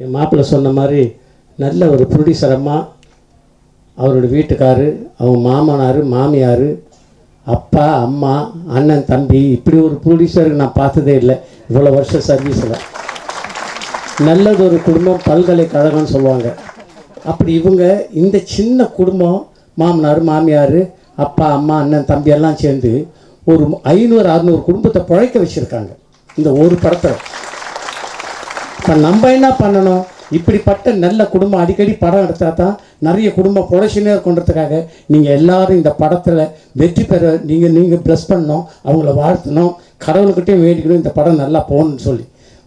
என் மாப்பிள்ளை சொன்ன மாதிரி நல்ல ஒரு ப்ரொடியூசர் அம்மா, அவரோட வீட்டுக்காரு, அவங்க மாமனார் மாமியார், அப்பா அம்மா அண்ணன் தம்பி, இப்படி ஒரு ப்ரொடியூசருக்கு நான் பார்த்ததே இல்லை இவ்வளோ வருஷம் சர்வீஸில். நல்லது ஒரு குடும்பம் பல்கலைக்கழகம்னு சொல்லுவாங்க. அப்படி இவங்க இந்த சின்ன குடும்பம், மாமனார் மாமியார் அப்பா அம்மா அண்ணன் தம்பி எல்லாம் சேர்ந்து ஒரு 500-600 குடும்பத்தை பிழைக்க வச்சுருக்காங்க இந்த ஒரு படத்தில். இப்போ நம்ம என்ன பண்ணணும், இப்படிப்பட்ட நல்ல குடும்பம் அடிக்கடி படம் எடுத்தால் தான் நிறைய குடும்பம் புழைச்சினே இருக்குன்றதுக்காக நீங்கள் எல்லோரும் இந்த படத்தில் வெற்றி பெற நீங்கள் ப்ளஸ் பண்ணணும், அவங்கள வாழ்த்தணும், கடவுள்கிட்டையும் வேண்டிக்கணும் இந்த படம் நல்லா போகணும்னு சொல்லி.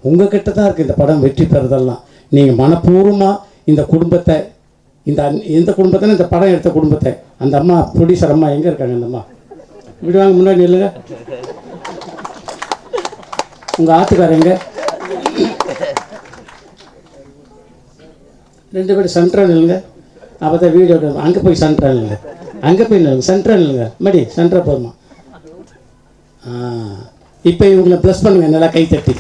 உங்ககிட்ட தான் இருக்குது இந்த படம் வெற்றி பெறதெல்லாம். நீங்கள் மனப்பூர்வமாக இந்த குடும்பத்தை, இந்த குடும்பத்தில் இந்த படம் எடுத்த குடும்பத்தை, அந்த அம்மா ப்ரொடியூசர் அம்மா எங்கே இருக்காங்க, அந்த அம்மா விடுவாங்க முன்னாடி இல்லைங்க, உங்கள் ஆத்துக்காரங்க 2 பேர் சென்ட்ரல் இல்லைங்க. அப்போ தான் வீடியோ அங்கே போய் சென்ட்ரல் இல்லைங்க, அங்கே போய் இல்லைங்க சென்ட்ரல் இல்லைங்க, மடி சென்ட்ரல் போதுமா. இப்போ இவங்களை ப்ளஸ் பண்ணுங்கள் நல்லா கை தட்டி.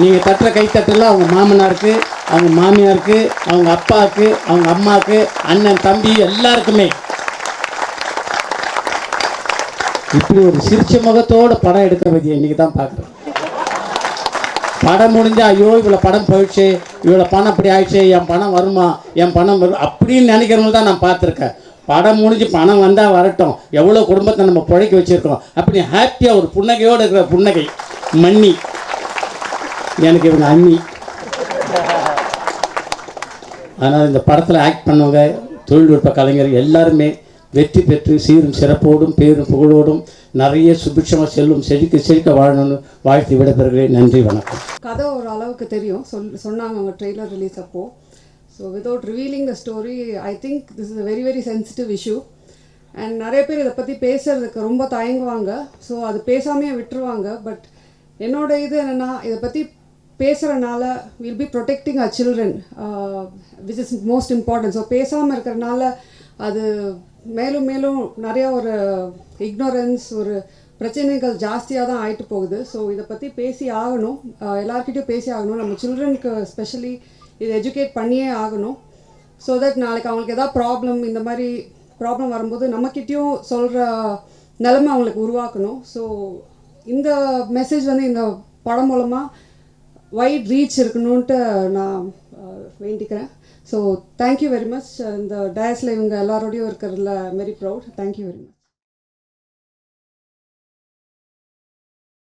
நீங்கள் தட்டுற கைத்தட்டலாம் அவங்க மாமனாருக்கு, அவங்க மாமியாருக்கு, அவங்க அப்பாவுக்கு, அவங்க அம்மாவுக்கு, அண்ணன் தம்பி எல்லாருக்குமே. இப்படி ஒரு சிரிச்ச முகத்தோடு படம் எடுக்க பற்றி இன்றைக்கி தான் பார்க்குறேன். படம் முடிஞ்சால் ஐயோ இவ்வளோ படம் போயிடுச்சு, இவ்வளோ பணம் அப்படி ஆயிடுச்சு, என் பணம் வருமா, என் பணம் வரும் அப்படின்னு நினைக்கிறவங்க தான் நான் பார்த்துருக்கேன். படம் முடிஞ்சு பணம் வந்தால் வரட்டும், எவ்வளோ குடும்பத்தை நம்ம பிழைக்க வச்சுருக்கோம் அப்படி ஹாப்பியாக ஒரு புன்னகையோடு இருக்கிற புன்னகை மன்னி. எனக்கு இவங்க அண்ணி. அதனால் இந்த படத்தில் ஆக்ட் பண்ணவங்க, தொழில்நுட்ப கலைஞர் எல்லாருமே வெற்றி பெற்று சீரும் சிறப்போடும் பேரும் புகழோடும் நிறைய சுபிட்சமாக செல்லும் செழிக்க வாழணும்னு வாழ்த்து விடைபெறுகிறேன். நன்றி, வணக்கம். கதை ஒரு அளவுக்கு தெரியும், சொன்னாங்க அவங்க ட்ரெய்லர் ரிலீஸ் அப்போ. So without revealing the story, I think this is a very very sensitive issue. And நிறைய பேர் இதை பற்றி பேசுகிறதுக்கு ரொம்ப தயங்குவாங்க, ஸோ அது பேசாமையே விட்டுருவாங்க. பட் என்னோட இது என்னென்னா, இதை பற்றி பேசுகிறனால will be protecting a children, which is most important. So பேசாமல் இருக்கிறனால அது மேலும் மேலும் நிறையா ஒரு இக்னோரன்ஸ், ஒரு பிரச்சனைகள் ஜாஸ்தியாக தான் ஆகிட்டு போகுது. ஸோ இதை பற்றி பேசி ஆகணும், எல்லாருக்கிட்டையும் பேசி ஆகணும். நம்ம சில்ட்ரனுக்கு ஸ்பெஷலி இதை எஜுகேட் பண்ணியே ஆகணும். ஸோ தட் நாளைக்கு அவங்களுக்கு எதாவது ப்ராப்ளம், இந்த மாதிரி ப்ராப்ளம் வரும்போது நம்மக்கிட்டேயும் சொல்கிற நிலைமை அவங்களுக்கு உருவாக்கணும். ஸோ இந்த மெசேஜ் வந்து இந்த படம் மூலமாக வைட் ரீச் இருக்கணுன்ட்டு நான் வேண்டிக்கிறேன். So thank you very much. இந்த டயஸில் இவங்க எல்லாரோடையும் இருக்கிறதுல very proud. Thank you very much.